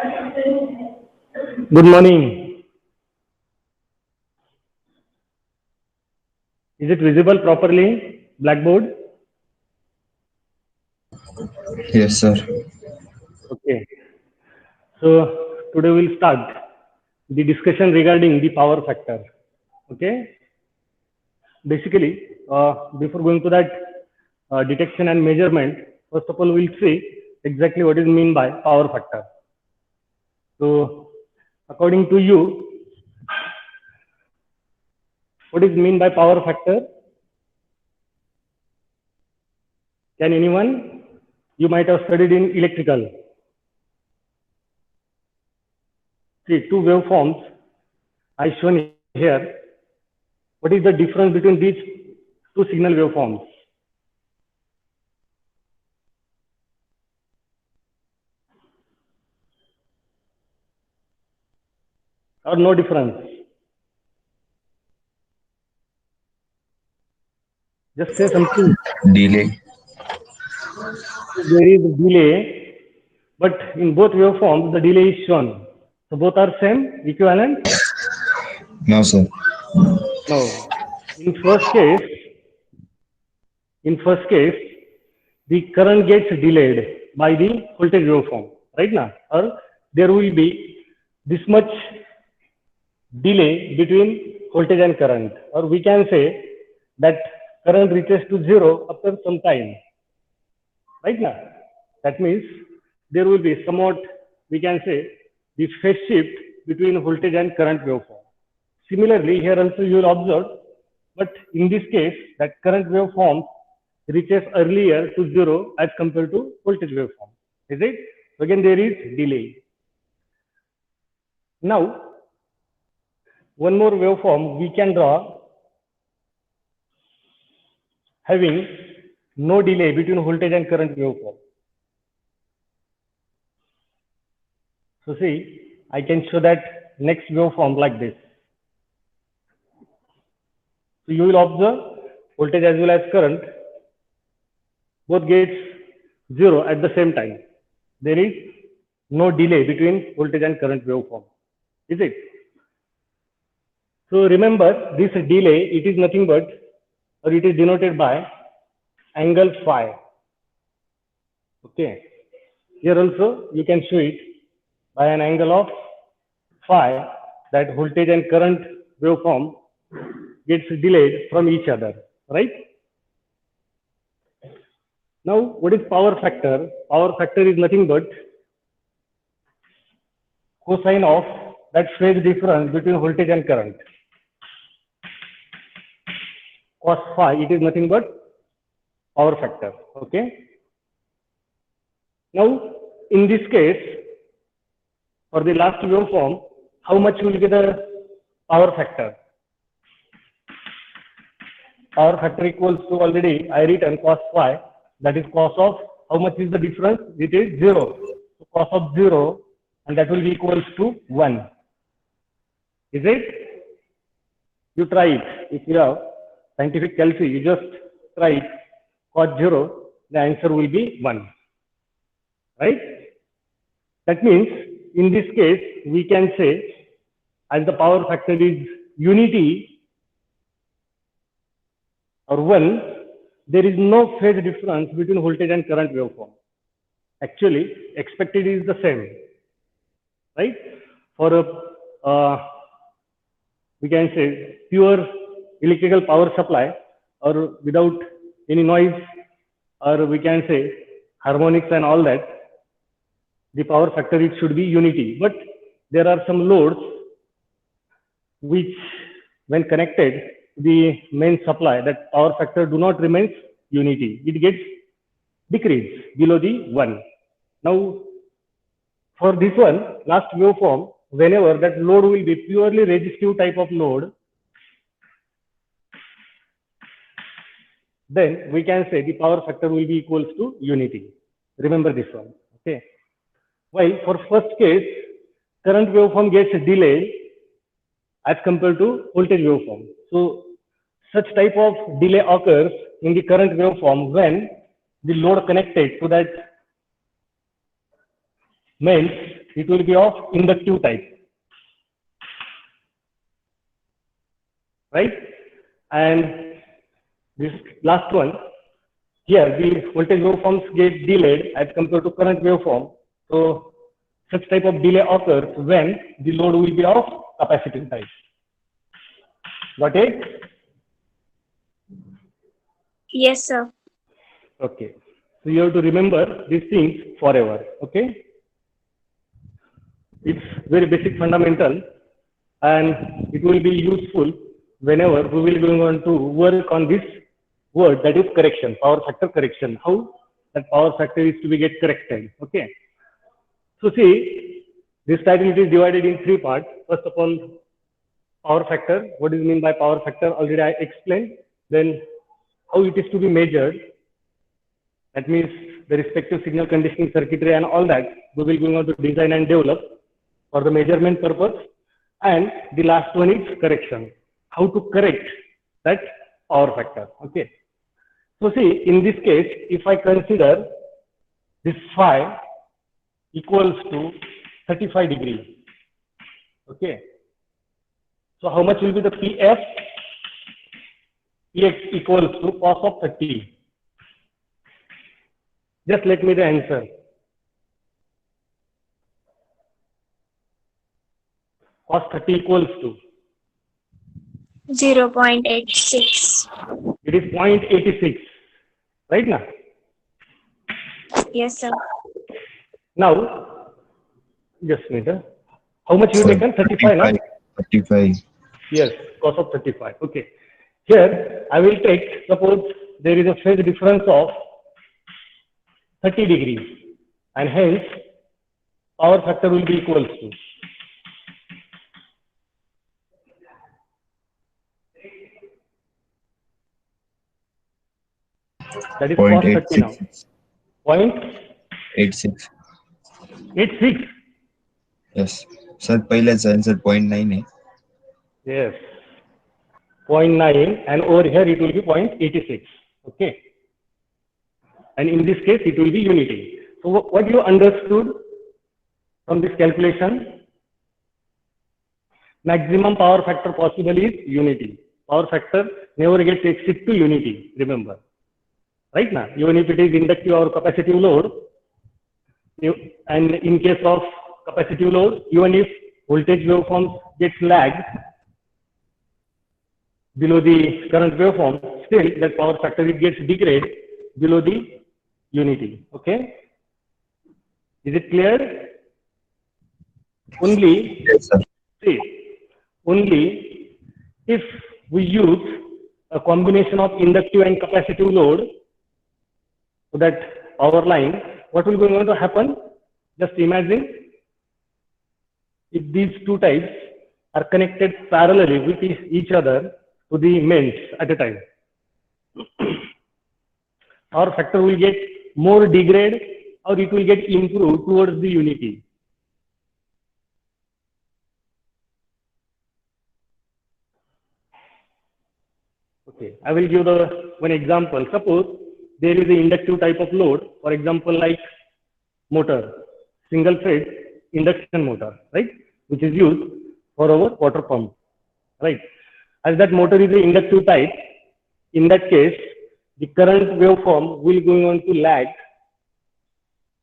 Good morning. Is it visible properly? Blackboard? Yes, sir. Okay. So today we'll start the discussion regarding the power factor. Okay. Basically, before going to that detection and measurement, first of all, we'll see exactly what is mean by power factor. So according to you, what is mean by power factor? Can anyone? You might have studied in electrical. See, two waveforms I shown here. What is the difference between these two signal waveforms? Or no difference? Just say something. Delay. There is a delay, but in both waveforms, the delay is shown. So both are same, equivalent? No, sir. No. In first case, in first case, the current gets delayed by the voltage waveform, right now? Or there will be this much delay between voltage and current, or we can say that current reaches to zero after some time, right now. That means there will be somewhat, we can say, the phase shift between voltage and current waveform. Similarly, here also you will observe, but in this case, that current waveform reaches earlier to zero as compared to voltage waveform. Is it? So again, there is delay. Now, one more waveform we can draw having no delay between voltage and current waveform. So see, I can show that next waveform like this. So you will observe voltage as well as current both gets zero at the same time. There is no delay between voltage and current waveform. Is it? So remember this delay, it is nothing but, or it is denoted by angle phi. Okay. Here also you can show it by an angle of phi, that voltage and current waveform gets delayed from each other, right? Now, what is power factor? Power factor is nothing but cosine of that phase difference between voltage and current. Cos phi, it is nothing but power factor. Okay. Now, in this case, for the last waveform, how much will be the power factor? Power factor equals to, already I written cos phi, that is cos of, how much is the difference? It is 0. So cos of 0, and that will be equals to 1. Is it? You try it. If you have scientific calculus, you just try it. Cos 0, the answer will be 1. Right? That means, in this case, we can say, as the power factor is unity or 1, there is no phase difference between voltage and current waveform. Actually, expected is the same. Right? For a, we can say, pure electrical power supply, or without any noise, or we can say harmonics and all that, the power factor, it should be unity. But there are some loads which, when connected to the main supply, that power factor do not remain unity. It gets decreased below the 1. Now, for this one, last waveform, whenever that load will be purely resistive type of load, then we can say the power factor will be equals to unity. Remember this one. Okay. While for first case, current waveform gets delayed as compared to voltage waveform. So such type of delay occurs in the current waveform when the load connected to that mains it will be of inductive type, right? And this last one, here the voltage waveforms get delayed as compared to current waveform. So such type of delay occurs when the load will be of capacitive type. Got it? Yes, sir. Okay. So you have to remember these things forever. Okay. It's very basic fundamental, and it will be useful whenever we will going on to work on this word, that is correction, power factor correction. How that power factor is to be get corrected. Okay. So see, this title it is divided in three parts. First of all, power factor. What is mean by power factor? Already I explained. Then how it is to be measured. That means the respective signal conditioning circuitry and all that we will going on to design and develop for the measurement purpose. And the last one is correction. How to correct that power factor. Okay. So see, in this case, if I consider this phi equals to 35 degrees. Okay. So how much will be the PF? Px equals to cos of 30. Just let me the answer. Cos 30 equals to 0.86. it is 0.86, right now. Yes, sir. Now, just a minute. How much you Sir, taken? 35, na? 35. Yes, cos of 35. Okay. Here, I will take, suppose there is a phase difference of 30 degrees, and hence power factor will be equals to that is cos 30 now. 86. 0.86. Yes. Sir, पहिलेच answer 0.9 आहे. Yes. 0.9, and over here it will be 0.86. Okay. And in this case it will be unity. So what you understood from this calculation? Maximum power factor possible is unity. Power factor never gets exceed to unity, remember. Right now, even if it is inductive or capacitive load, and in case of capacitive load, even if voltage waveforms gets lagged below the current waveform, still that power factor it gets degraded below the unity. Okay? Is it clear? Only, Yes, sir. see, only if we use a combination of inductive and capacitive load, so that power line, what will be going to happen? Just imagine if these two types are connected parallelly with each other to the mains at a time. Power factor will get more degraded or it will get improved towards the unity. Okay, I will give the one example. Suppose there is an inductive type of load, for example, like motor, single phase induction motor, right, which is used for our water pump, right. As that motor is an inductive type, in that case, the current waveform will going on to lag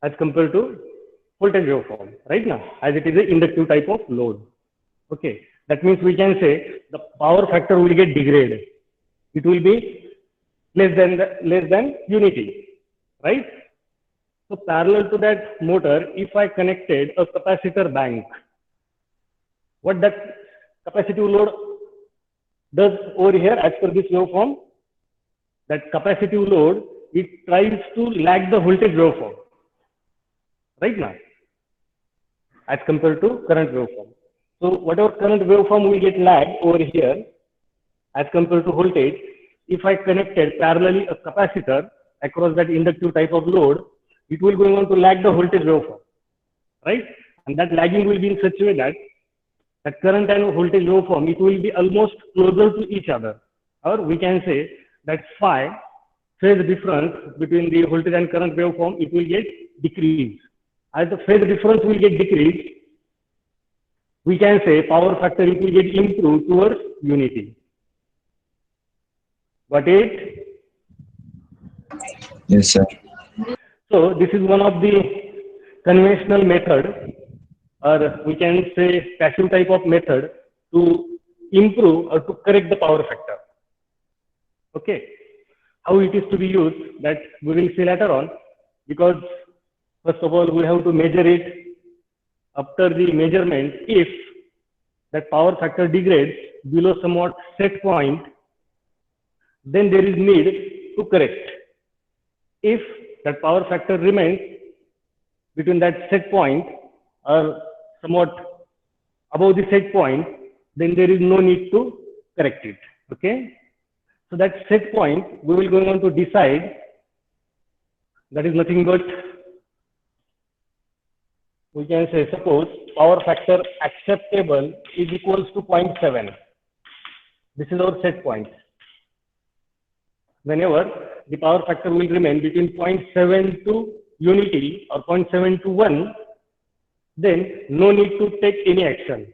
as compared to voltage waveform, right now, as it is an inductive type of load. Okay, that means we can say the power factor will get degraded. It will be less than unity, right? So parallel to that motor, if I connected a capacitor bank, what that capacitive load does over here as per this waveform, that capacitive load, it tries to lag the voltage waveform, right now, as compared to current waveform. So whatever current waveform will get lagged over here as compared to voltage, if I connected parallelly a capacitor across that inductive type of load, it will going on to lag the voltage waveform, right? And that lagging will be in such a way that that current and voltage waveform, it will be almost closer to each other. Or we can say that phi phase difference between the voltage and current waveform, it will get decreased. as the phase difference will get decreased, we can say power factor it will get improved towards unity. Got it? Yes, sir. So this is one of the conventional method, or we can say passive type of method to improve or to correct the power factor. Okay. How it is to be used, that we will see later on, because first of all we have to measure it. After the measurement, if that power factor degrades below somewhat set point, then there is need to correct. If that power factor remains between that set point or somewhat above the set point, then there is no need to correct it. Okay. So that set point we will go on to decide. That is nothing but, we can say, suppose power factor acceptable is equals to 0.7. This is our set point. Whenever the power factor will remain between 0.7 to unity or 0.7 to 1, then no need to take any action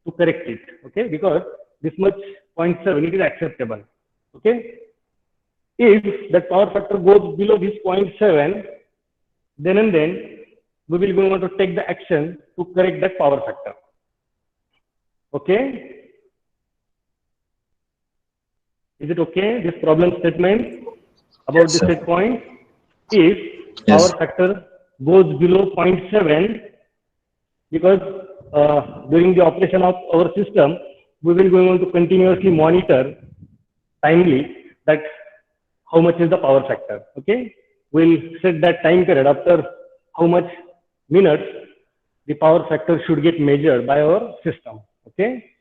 to correct it. Okay, because this much 0.7 it is acceptable. Okay, if the power factor goes below this 0.7, then and then we will go on to take the action to correct that power factor. Okay, is it okay? This problem statement about Yes, the sir. set point, if Yes. power factor goes below 0.7, because during the operation of our system, we will go on to continuously monitor timely that how much is the power factor. Okay, we'll set that time period after how much minutes the power factor should get measured by our system. Okay,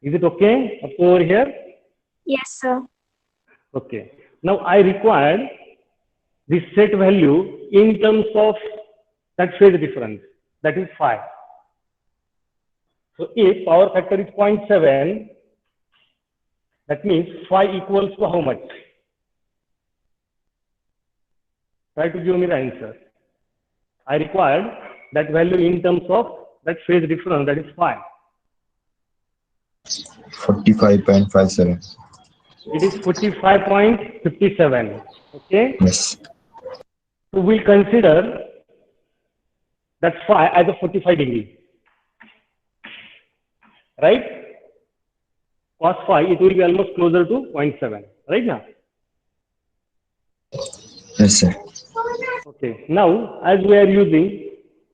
is it okay up to over here? Yes, sir. Okay, now I required this set value in terms of that phase difference, that is phi. So if power factor is 0.7, that means phi equals to how much? Try to give me the answer. I required that value in terms of that phase difference, that is phi. 45.57. It is 45.57. Okay. Yes. So we'll consider that phi as a 45 degree. Right? Cos phi, it will be almost closer to 0.7. Right now? Yes, sir. Okay. Now, as we are using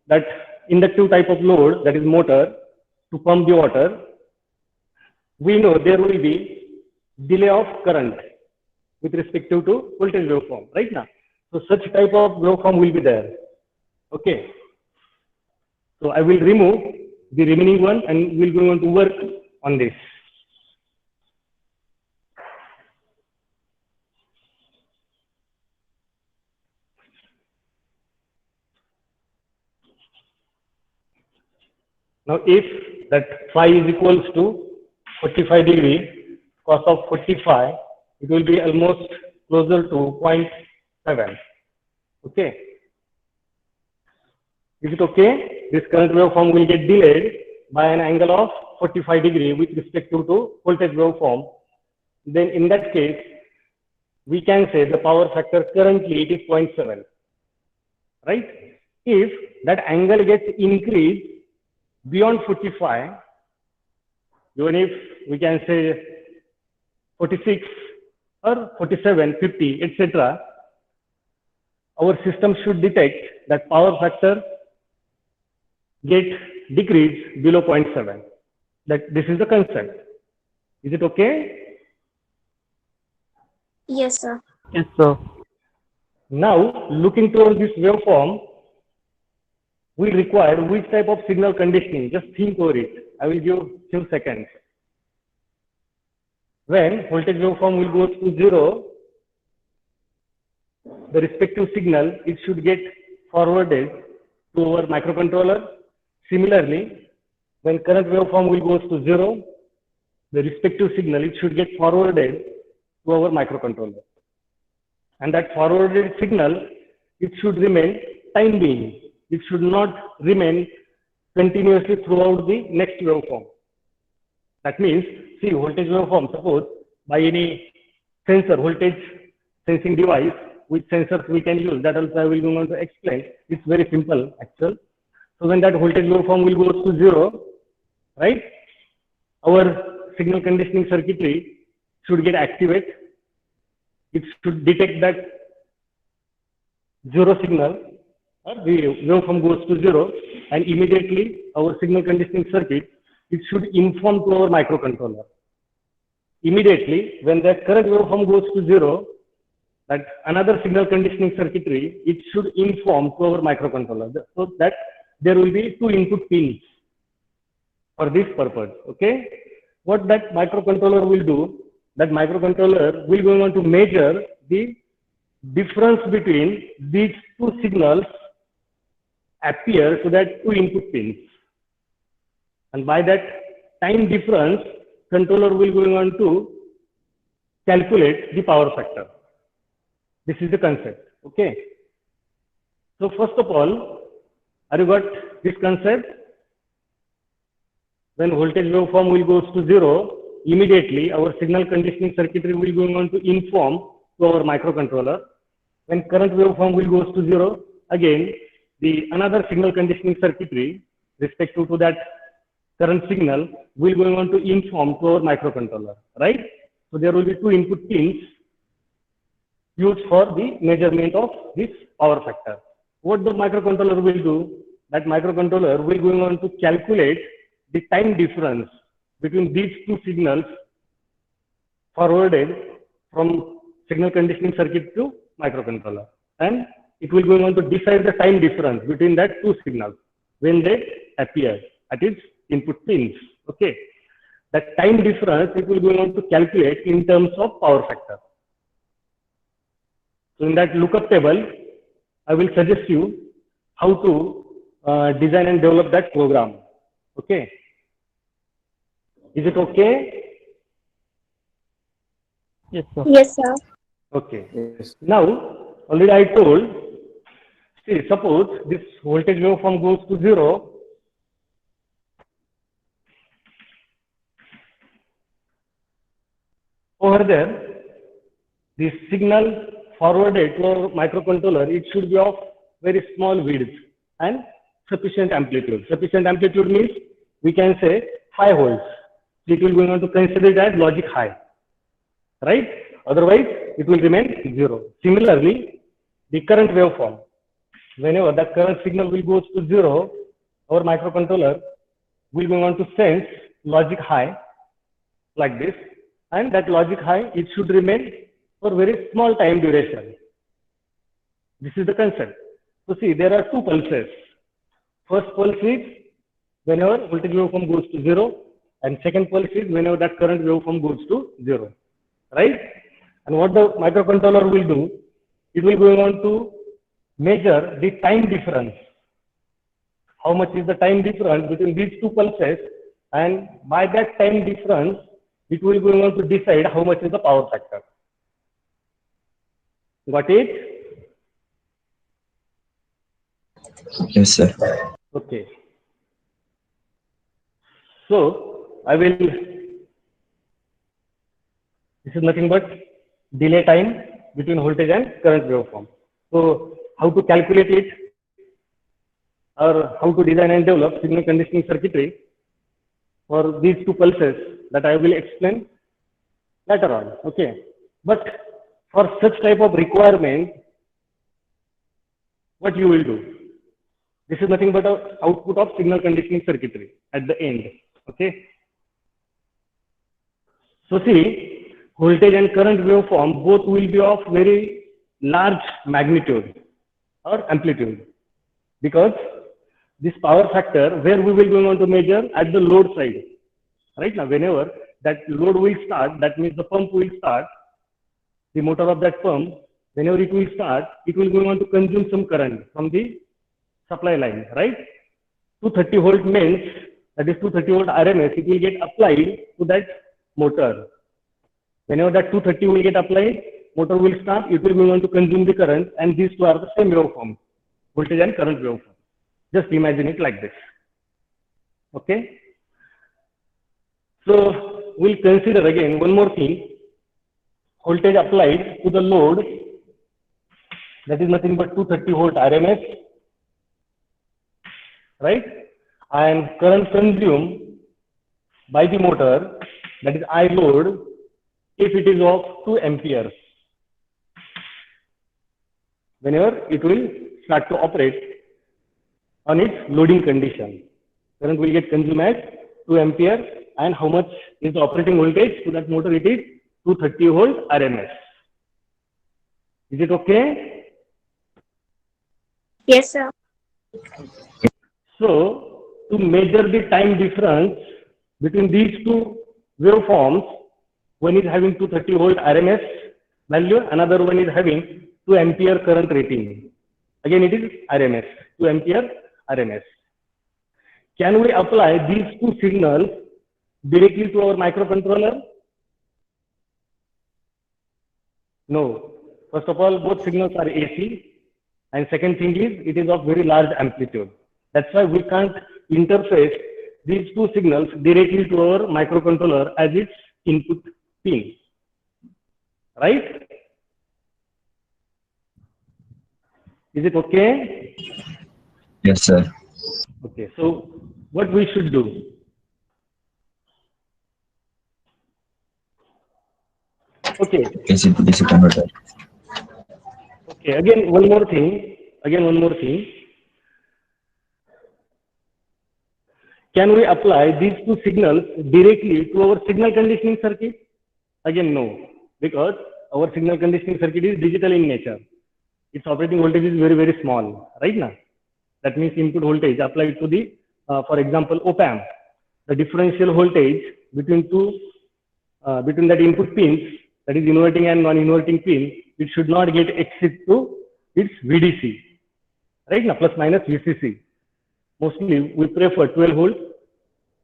that inductive type of load, that is motor, to pump the water, we know there will be delay of current with respect to voltage waveform, right now. So such type of waveform will be there. Okay. So I will remove the remaining one and we'll go on to work on this. Now if that phi is equals to 45 degree, cos of 45, it will be almost closer to 0.7. Okay. Is it okay? This current waveform will get delayed by an angle of 45 degree with respect to voltage waveform. Then in that case, we can say the power factor currently it is 0.7. Right? If that angle gets increased beyond 45, even if we can say 46 or 47, 50, etc., our system should detect that power factor get decreased below 0.7. That this is the concept. Is it okay? Yes, sir. Yes, sir. Now, looking towards this waveform, we require which type of signal conditioning? Just think over it. I will give few seconds. When voltage waveform will go to 0, the respective signal, it should get forwarded to our microcontroller. Similarly, when current waveform will go to 0, the respective signal, it should get forwarded to our microcontroller. And that forwarded signal it should remain time being. It should not remain continuously throughout the next waveform. That means, see, voltage waveform, suppose by any sensor, voltage sensing device, which sensors we can use, that also I will go on to explain. It's very simple, actual. So when that voltage waveform will go to 0, right, our signal conditioning circuitry should get activated. It should detect that 0 signal, or the waveform goes to 0, and immediately our signal conditioning circuit, it should inform to our microcontroller. Immediately, when the current waveform goes to 0, that another signal conditioning circuitry, it should inform to our microcontroller, so that there will be 2 input pins for this purpose. Okay, what that microcontroller will do, that microcontroller will go on to measure the difference between these 2 signals appear to that 2 input pins, and by that time difference, controller will go on to calculate the power factor. This is the concept. Okay, so first of all, have you got this concept? When voltage waveform will goes to 0, immediately our signal conditioning circuitry will go on to inform to our microcontroller. When current waveform will goes to 0, again the another signal conditioning circuitry respective to that current signal will go on to inform to our microcontroller, right? So there will be 2 input pins used for the measurement of this power factor. What the microcontroller will do, that microcontroller will go on to calculate the time difference between these 2 signals forwarded from signal conditioning circuit to microcontroller, and it will go on to decide the time difference between that 2 signals when they appear at its input pins. Okay, that time difference it will go on to calculate in terms of power factor. So in that lookup table, I will suggest you how to design and develop that program. Okay, is it okay? Yes, sir. Yes, sir. Okay. Yes. Now, already I told, see, suppose this voltage waveform goes to 0, over there, the signal forwarded to our microcontroller, it should be of very small width and sufficient amplitude. Sufficient amplitude means we can say 5 volts. It will go on to consider it as logic high, right? Otherwise, it will remain 0. Similarly, the current waveform, whenever that current signal will goes to 0, our microcontroller will go on to sense logic high like this, and that logic high, it should remain for very small time duration. This is the concept. So see, there are 2 pulses. First pulse is whenever voltage waveform goes to 0, and second pulse is whenever that current waveform goes to 0, right? And what the microcontroller will do, it will go on to measure the time difference. How much is the time difference between these 2 pulses, and by that time difference, it will go on to decide how much is the power factor. Got it? Yes, sir. Okay. So I will, this is nothing but delay time between voltage and current waveform. So how to calculate it, or how to design and develop signal conditioning circuitry for these 2 pulses, that I will explain later on. Okay. But for such type of requirement, what you will do? This is nothing but an output of signal conditioning circuitry at the end. Okay. So see, voltage and current waveform both will be of very large magnitude or amplitude, because this power factor where we will go on to measure at the load side. Right now, whenever that load will start, that means the pump will start, the motor of that pump, whenever it will start, it will go on to consume some current from the supply line, right? 230 volt means that is 230 volt RMS, it will get applied to that motor. Whenever that 230 will get applied, motor will start, it will move on to consume the current, and these two are the same waveform, voltage and current waveform. Just imagine it like this. Okay. So we'll consider again one more thing. Voltage applied to the load, that is nothing but 230 volt RMS, right? And current consumed by the motor, that is I load, if it is of 2 amperes. Whenever it will start to operate on its loading condition, current will get consumed at 2 ampere, and how much is the operating voltage to that motor? It is 230 volt RMS. Is it okay? Yes, sir. So to measure the time difference between these two waveforms, one is having 230 volt RMS value, another one is having 2 ampere current rating. Again, it is RMS, 2 ampere RMS. Can we apply these two signals directly to our microcontroller? No. First of all, both signals are AC. And second thing is, it is of very large amplitude. That's why we can't interface these two signals directly to our microcontroller as its input pin. Right? Is it okay? Yes, sir. Okay, so what we should do? Okay. AC to DC converter. Okay, again, one more thing. Can we apply these two signals directly to our signal conditioning circuit? Again, no, because our signal conditioning circuit is digital in nature. Its operating voltage is very, very small, right now? That means input voltage applied to the, for example, op-amp. The differential voltage between between that input pins, that is inverting and non-inverting pin, it should not get exceed to its VDC, right now, plus minus VCC. Mostly we prefer 12 volt.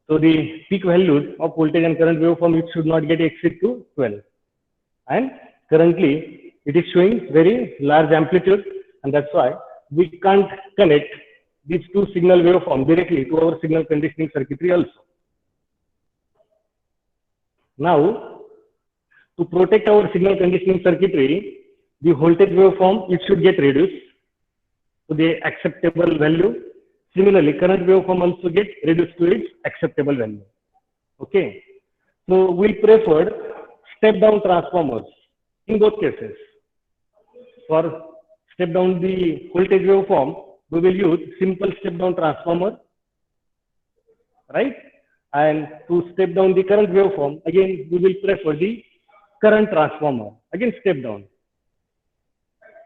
So the peak values of voltage and current waveform, it should not get exceed to 12. And currently it is showing very large amplitude, and that's why we can't connect these two signal waveform directly to our signal conditioning circuitry also. Now, to protect our signal conditioning circuitry, the voltage waveform, it should get reduced to the acceptable value. Similarly, current waveform also gets reduced to its acceptable value. Okay. So we preferred step down transformers in both cases. For step down the voltage waveform, we will use simple step down transformer, right? And to step down the current waveform, again, we will prefer the current transformer, again step down.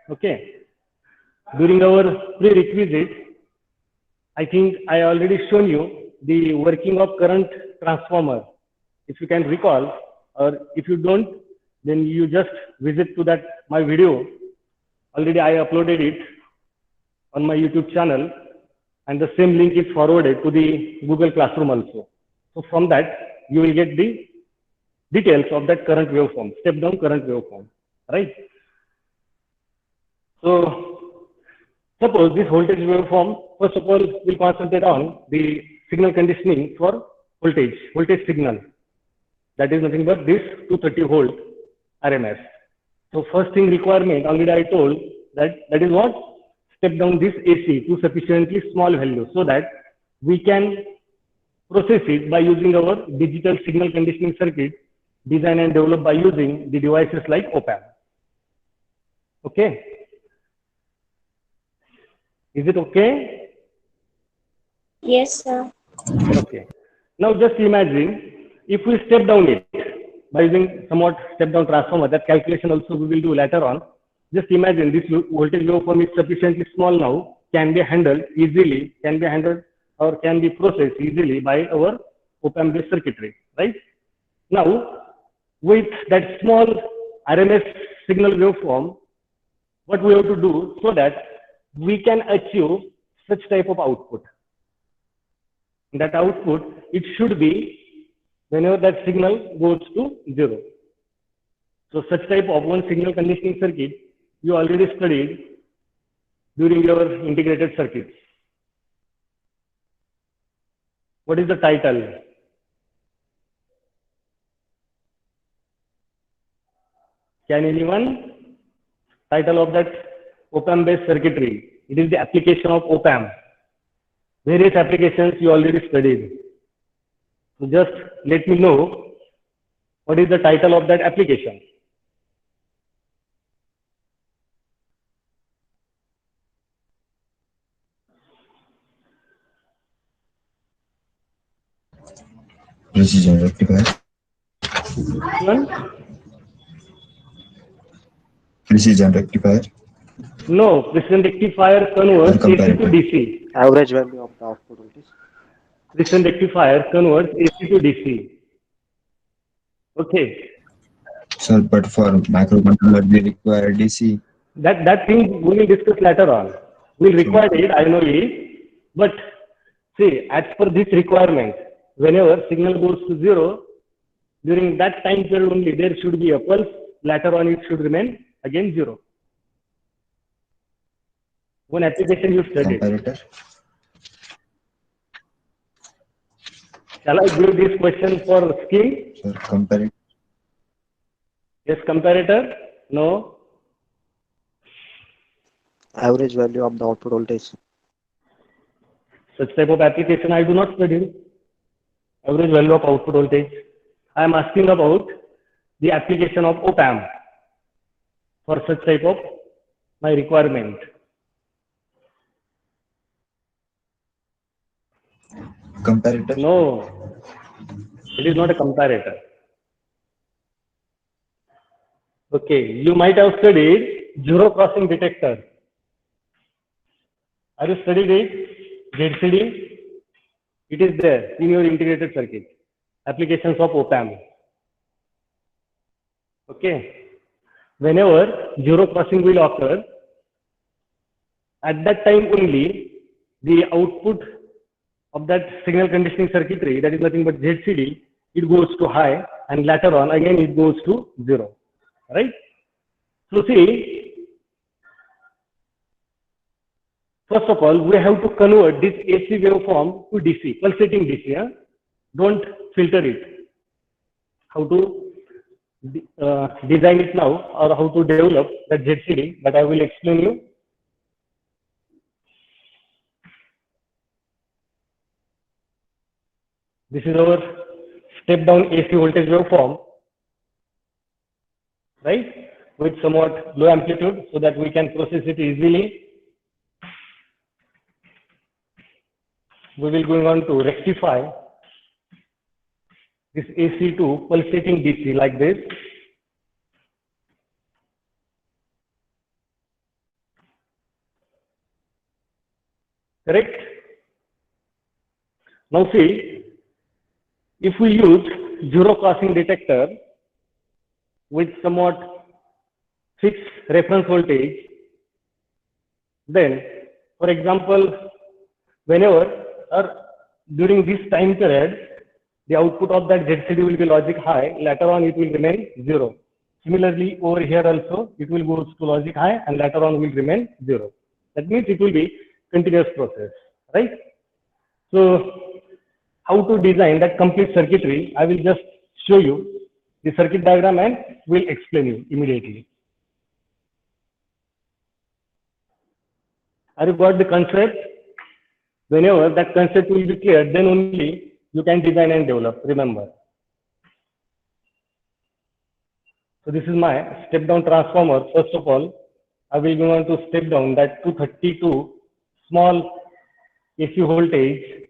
Okay. During our prerequisite, I think I already shown you the working of current transformer. If you can recall, or if you don't, then you just visit to that my video. Already I uploaded it on my YouTube channel, and the same link is forwarded to the Google Classroom also. So from that, you will get the details of that current waveform, step down current waveform, right? So suppose this voltage waveform, first of all, we'll concentrate on the signal conditioning for voltage signal. That is nothing but this 230 volt RMS. So first thing requirement, already I told that is what? Step down this AC to sufficiently small value so that we can process it by using our digital signal conditioning circuit designed and developed by using the devices like op-amp. Okay. Is it okay? Yes, sir. Okay. Now just imagine if we step down it by using somewhat step down transformer, that calculation also we will do later on. Just imagine this voltage waveform is sufficiently small now, can be handled easily, or can be processed easily by our op-amp based circuitry, right? Now, with that small RMS signal waveform, what we have to do so that we can achieve such type of output. That output, it should be whenever that signal goes to 0. So such type of one signal conditioning circuit you already studied during your integrated circuits. What is the title? Can anyone? Title of that op-amp based circuitry. It is the application of op-amp. Various applications you already studied. So just let me know what is the title of that application. Precision rectifier. One? Precision rectifier. No, precision rectifier converts AC to Comparator. DC. Average value of the output voltage. Precision rectifier converts AC to DC. Okay, Sir, but for microcontroller we require DC. that thing we will discuss later on. We'll require it, I know it, but see, as per this requirement, whenever signal goes to 0, during that time period only there should be a pulse, later on it should remain again 0. One application you studied. Comparator. Shall I give this question for skill? Sir, comparator. Yes, comparator? No. Average value of the output voltage. Such type of application I do not study. Average value of output voltage. I am asking about the application of op-amp for such type of my requirement. Comparator. No, it is not a comparator. Okay, you might have studied zero crossing detector. Are you studied it? ZCD? It is there in your integrated circuit. Applications of op-amp. Okay. Whenever zero crossing will occur, at that time only the output of that signal conditioning circuitry, that is nothing but ZCD, it goes to high, and later on again it goes to 0. Right? So see, first of all, we have to convert this AC waveform to DC, pulsating DC. Yeah? Don't filter it. How to design it now, or how to develop that ZCD, but I will explain you. This is our step down AC voltage waveform, right? With somewhat low amplitude so that we can process it easily. We will going on to rectify this AC to pulsating DC like this. Correct? Now see, if we use zero crossing detector with somewhat fixed reference voltage, then for example, whenever or during this time period, the output of that ZCD will be logic high, later on it will remain 0. Similarly, over here also, it will go to logic high and later on will remain 0. That means it will be continuous process, right? So, how to design that complete circuitry, I will just show you the circuit diagram and will explain you immediately. Have you got the concept? Whenever that concept will be clear, then only you can design and develop, remember. So this is my step down transformer. First of all, I will go on to step down that 232 small AC voltage.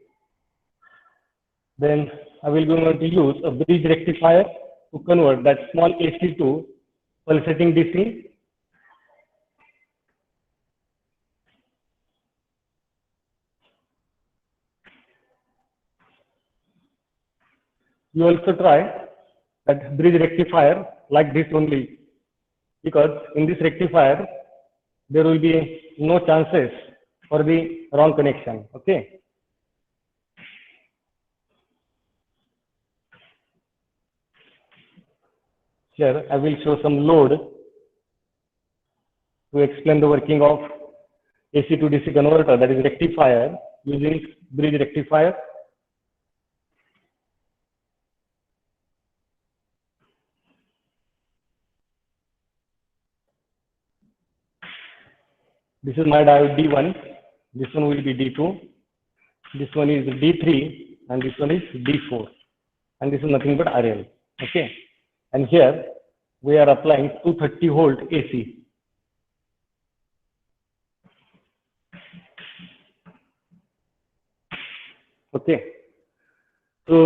Then I will go on to use a bridge rectifier to convert that small AC to pulsating DC. You also try that bridge rectifier like this only, because in this rectifier there will be no chances for the wrong connection. Okay. Here I will show some load to explain the working of AC to DC converter, that is rectifier, using bridge rectifier. This is my diode D1, this one will be D2, this one is D3, and this one is D4, and this is nothing but RL. Okay, and here we are applying 230 volt AC. Okay, so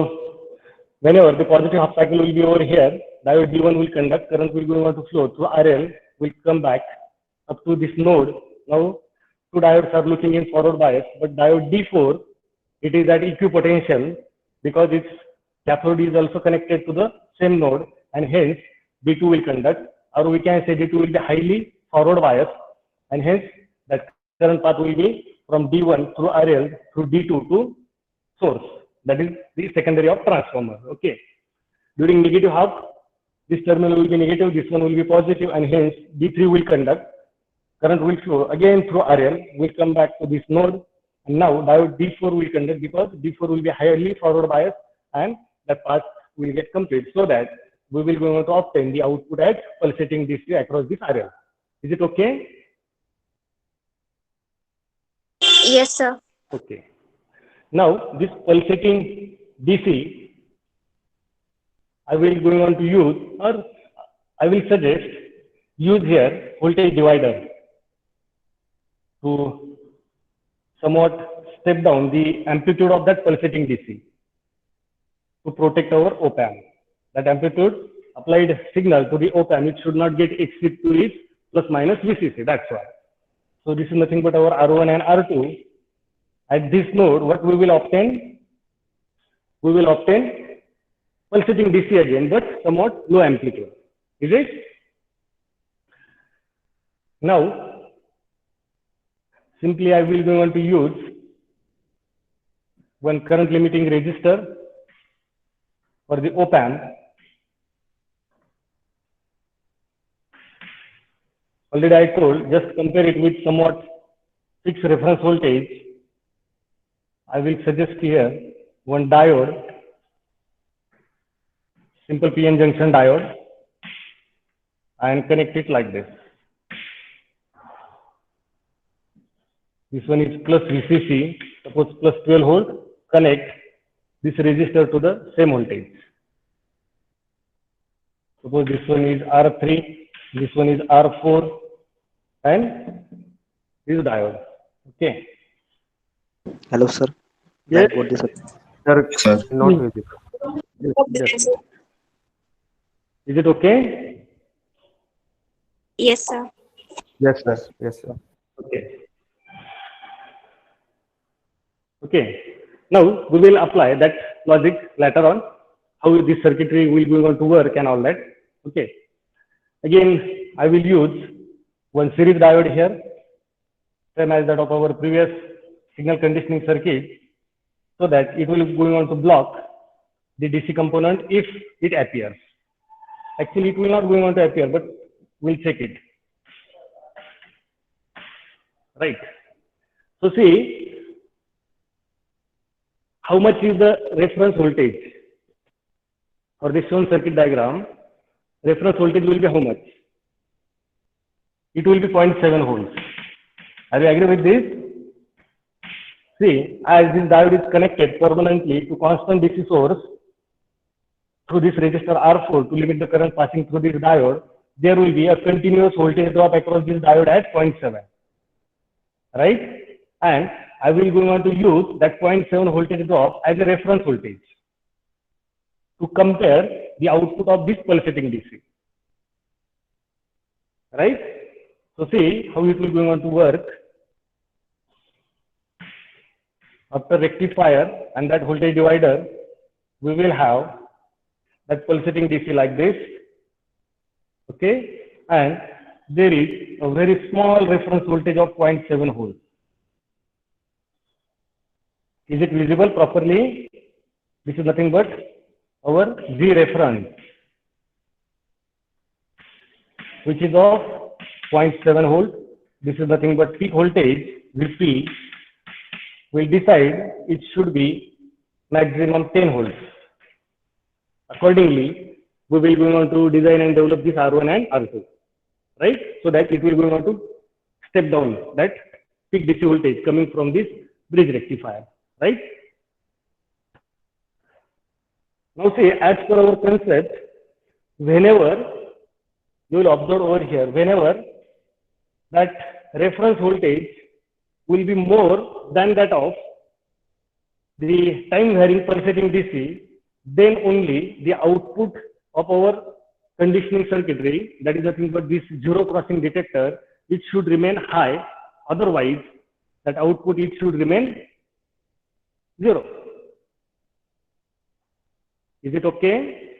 whenever the positive half cycle will be over here, diode D1 will conduct, current will go on to flow through RL, will come back up to this node. Now, two diodes are looking in forward bias, but diode D4, it is at equipotential because its cathode is also connected to the same node, and hence D2 will conduct, or we can say D2 will be highly forward bias, and hence that current path will be from D1 through RL through D2 to source. That is the secondary of transformer. Okay. During negative half, this terminal will be negative, this one will be positive, and hence D3 will conduct. Current will flow again through RL, will come back to this node, and now diode D4 will conduct because D4 will be highly forward bias, and that path will get complete, so that we will be able to obtain the output as pulsating DC across this RL. Is it okay? Yes, sir. Okay. Now this pulsating DC, I will going on to use, or I will suggest use here voltage divider to somewhat step down the amplitude of that pulsating DC to protect our op-amp. That amplitude applied signal to the op-amp, it should not get exceed to its plus minus VCC. That's why. So this is nothing but our R1 and R2. At this node, what we will obtain? We will obtain pulsating DC again, but somewhat low amplitude. Is it? Now, simply I will go on to use one current limiting resistor for the op-amp. Already I told, just compare it with somewhat fixed reference voltage. I will suggest here one diode, simple PN junction diode, and connect it like this. This one is plus VCC, suppose plus 12 volt, connect this resistor to the same voltage. Suppose this one is R3, this one is R4, and this diode. Okay. Hello, sir. Yes. What is it? Sir, Sir. not visible. Yes. Is it okay? Yes, sir. Yes, sir. Yes, sir. Okay. Okay. Now we will apply that logic later on, how this circuitry will be going to work and all that. Okay. Again, I will use one series diode here, same as that of our previous signal conditioning circuit, so that it will be going on to block the DC component if it appears. Actually, it will not going on to appear, but we'll check it. Right. So see, how much is the reference voltage? For this shown circuit diagram, reference voltage will be how much? It will be 0.7 volts. Are you agree with this? See, as this diode is connected permanently to constant DC source through this resistor R4 to limit the current passing through this diode, there will be a continuous voltage drop across this diode at 0.7. Right? And I will go on to use that 0.7 voltage drop as a reference voltage to compare the output of this pulsating DC. Right? So see how it will go on to work. After rectifier and that voltage divider, we will have that pulsating DC like this. Okay? And there is a very small reference voltage of 0.7 volts. Is it visible properly? This is nothing but our Z reference. which is of 0.7 volt. This is nothing but peak voltage. Vp will decide it should be maximum 10 volts. Accordingly, we will go on to design and develop this R1 and R2, right? So that it will go on to step down that peak DC voltage coming from this bridge rectifier, right? Now see, as per our concept, whenever you will observe over here, whenever that reference voltage will be more than that of the time varying pulsating DC, then only the output of our conditioning circuitry, that is nothing but this zero crossing detector, it should remain high. Otherwise, that output it should remain zero. Is it okay?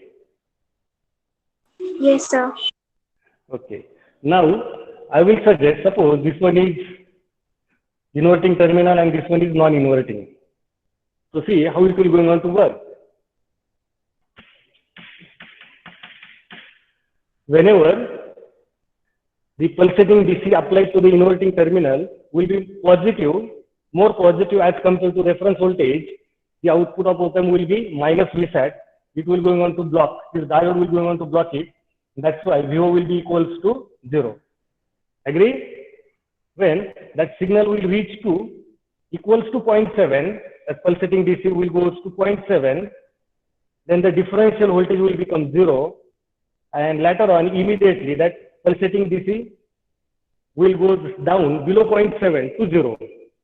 Yes, sir. Okay. Now, I will suggest, suppose this one is inverting terminal and this one is non-inverting. So see how it will going on to work. Whenever the pulsating DC applied to the inverting terminal will be positive, more positive as compared to reference voltage, the output of op amp will be minus Vsat. It will going on to block. This diode will going on to block it. That's why VO will be equals to 0. Agree? When that signal will reach to equals to 0.7, that pulsating DC will go to 0.7, then the differential voltage will become 0, and later on immediately that pulsating DC will go down below 0.7 to 0,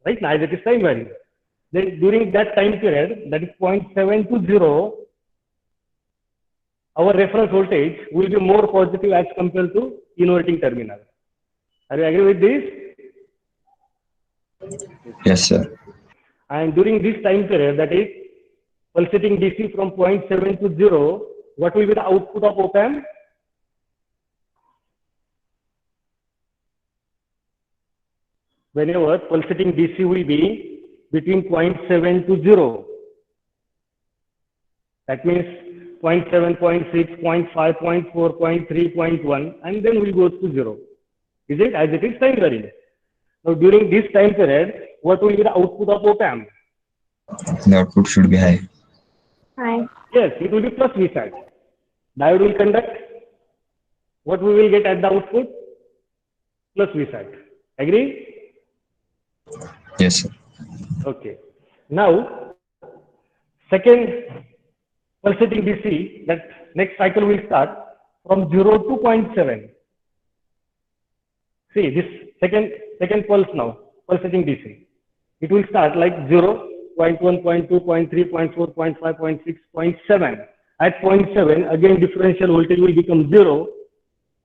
right? Now that is time varying. Then during that time period, that is 0.7 to 0, our reference voltage will be more positive as compared to inverting terminal. Are you agree with this? Yes, sir. And during this time period, that is pulsating DC from 0.7 to 0, what will be the output of op amp? Whenever pulsating DC will be between 0.7 to 0, that means 0.7, 0.6, 0.5, 0.4, 0.3, 0.1, and then we go to 0. Is it? As it is time varying. Now during this time period, what will be the output of op amp? The output should be high. Hi. Yes, it will be plus Vsat. Diode will conduct. What we will get at the output? Plus Vsat. Agree? Yes, sir. Okay. Now, second pulsating DC, that next cycle will start from 0 to 0.7. See, this second pulse now, pulsating DC. It will start like 0, 0.1, 0.2, 0.3, 0.4, 0.5, 0.6, 0.7. At 0.7, again differential voltage will become 0.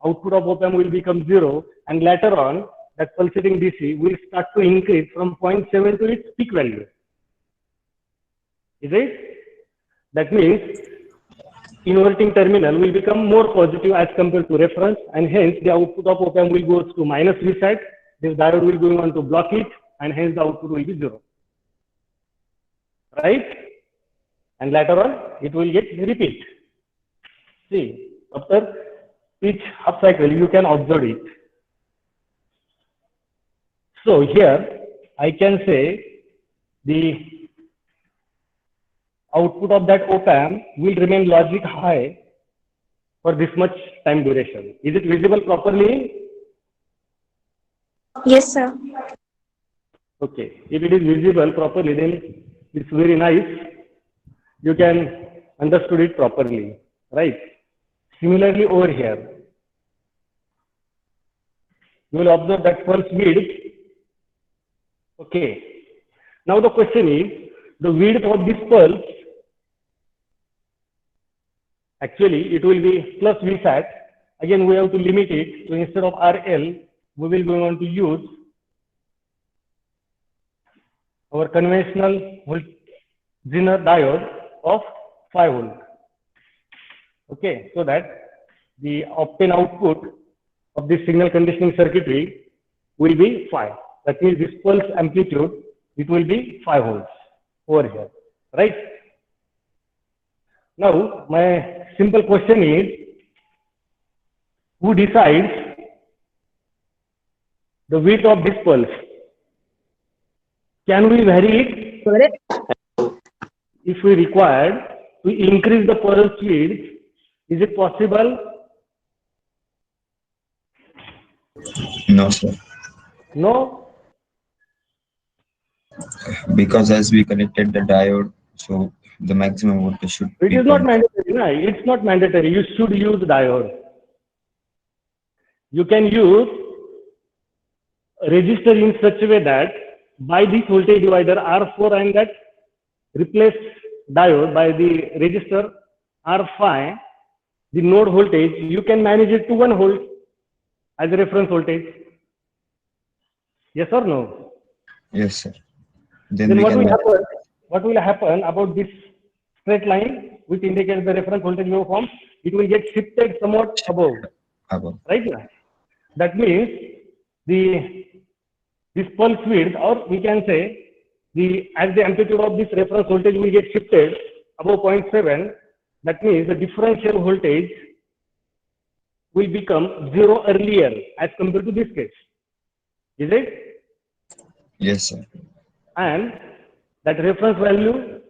Output of op amp will become 0. And later on, that pulsating DC will start to increase from 0.7 to its peak value. Is it? That means inverting terminal will become more positive as compared to reference, and hence the output of op amp will go to minus Vsat. This diode will go on to block it, and hence the output will be 0. Right? And later on, it will get repeat. See, after each half cycle, you can observe it. So here, I can say the output of that op amp will remain logic high for this much time duration. Is it visible properly? Yes, sir. Okay. If it is visible properly, then it's very nice. You can understood it properly, right? Similarly, over here, you will observe that pulse width. Okay. Now the question is, the width of this pulse, actually it will be plus Vsat. Again, we have to limit it. So instead of RL, we will go on to use our conventional Zener diode of 5 volt. Okay, so that the obtained output of this signal conditioning circuitry will be 5. That means this pulse amplitude, it will be 5 volts over here, right? Now, my simple question is, who decides the width of this pulse. Can we vary it if we required to increase the pulse width? Is it possible? No, sir. No. Because as we connected the diode, so the maximum voltage should It be is not 0.5. mandatory. No, it's not mandatory. You should use diode. You can use resistor in such a way that by this voltage divider R4 and that replace diode by the resistor R5, the node voltage, you can manage it to 1 volt as a reference voltage. Yes or no? Yes, sir. Then Then we what can will happen? What will happen about this straight line which indicates the reference voltage waveform? It will get shifted somewhat above, above. right now. That means this pulse width, or we can say as the amplitude of this reference voltage will get shifted above 0.7, that means the differential voltage will become 0 earlier as compared to this case. Is it? Yes, sir. And that reference value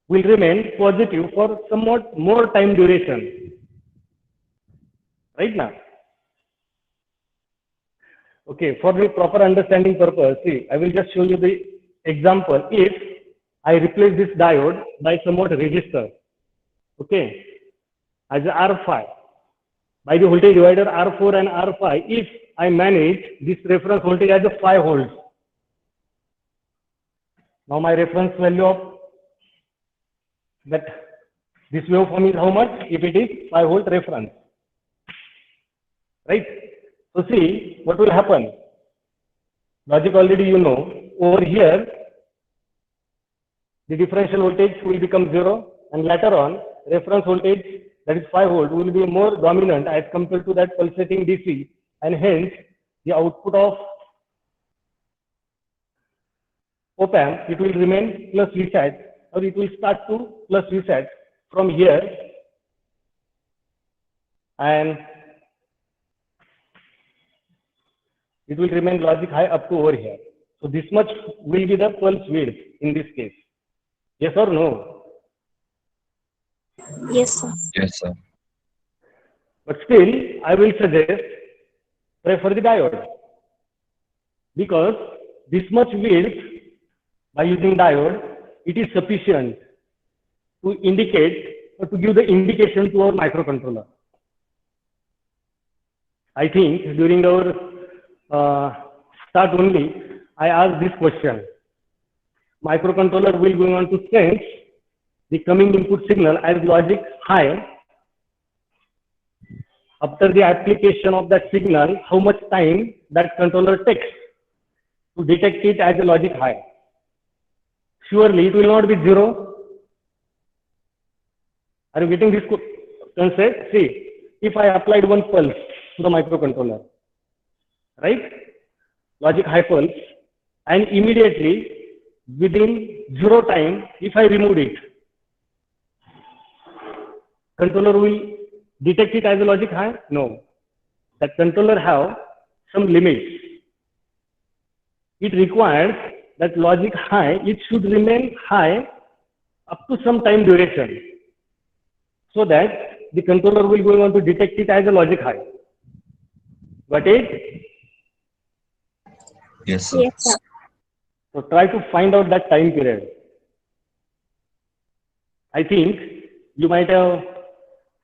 will remain positive for somewhat more time duration. Right now. Okay, for the proper understanding purpose, see, I will just show you the example. If I replace this diode by somewhat resistor, okay, as a R5, by the voltage divider R4 and R5, if I manage this reference voltage as a 5 volts, now my reference value of that this waveform is how much? If it is 5 volt reference, right? So see what will happen. Logic already you know. Over here, the differential voltage will become 0, and later on, reference voltage that is 5 volt will be more dominant as compared to that pulsating DC, and hence the output of op amp, it will remain plus Vsat, or it will start to plus Vsat from here, and it will remain logic high up to over here. So this much will be the pulse width in this case. Yes or no? Yes, sir. Yes, sir. But still, I will suggest prefer the diode, because this much width by using diode, it is sufficient to indicate or to give the indication to our microcontroller. I think during our start only, I asked this question. Microcontroller will go on to sense the coming input signal as logic high. After the application of that signal, how much time that controller takes to detect it as a logic high? Surely it will not be 0. Are you getting this concept? See, if I applied 1 pulse to the microcontroller, right? Logic high pulse, and immediately within 0 time, if I remove it, controller will detect it as a logic high? No. That controller have some limits. It requires that logic high, it should remain high up to some time duration, so that the controller will go on to detect it as a logic high. Got it? Yes, sir. Yes, sir. So try to find out that time period. I think you might have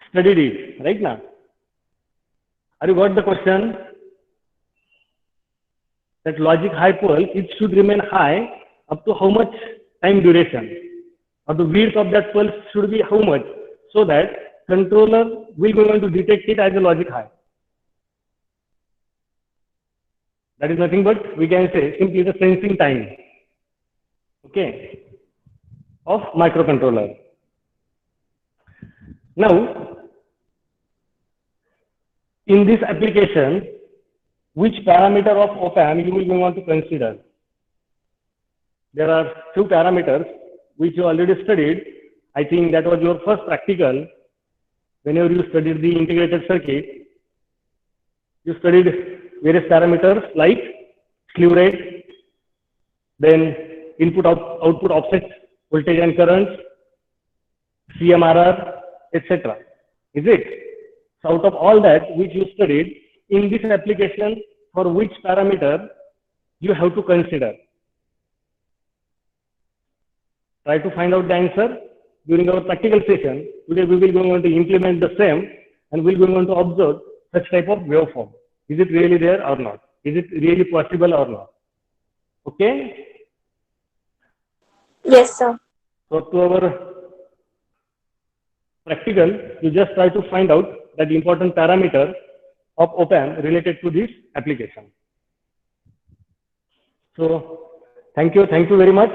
studied it right now. Have you got the question? That logic high pulse, it should remain high up to how much time duration? Or the width of that pulse should be how much? So that controller will go on to detect it as a logic high. That is nothing but, we can say, simply the sensing time, okay, of microcontroller. Now, in this application, which parameter of op amp you will want to consider? There are few parameters which you already studied. I think that was your first practical. Whenever you studied the integrated circuit, you studied various parameters like slew rate, then output offset voltage and current, CMRR, etc. Is it? So out of all that which you studied, in this application, for which parameter you have to consider? Try to find out the answer during our practical session. Today we will going to implement the same and we're going to observe such type of waveform. Is it really there or not? Is it really possible or not? Okay? Yes, sir. So to our practical, you just try to find out that important parameter of op-amp related to this application. So thank you very much.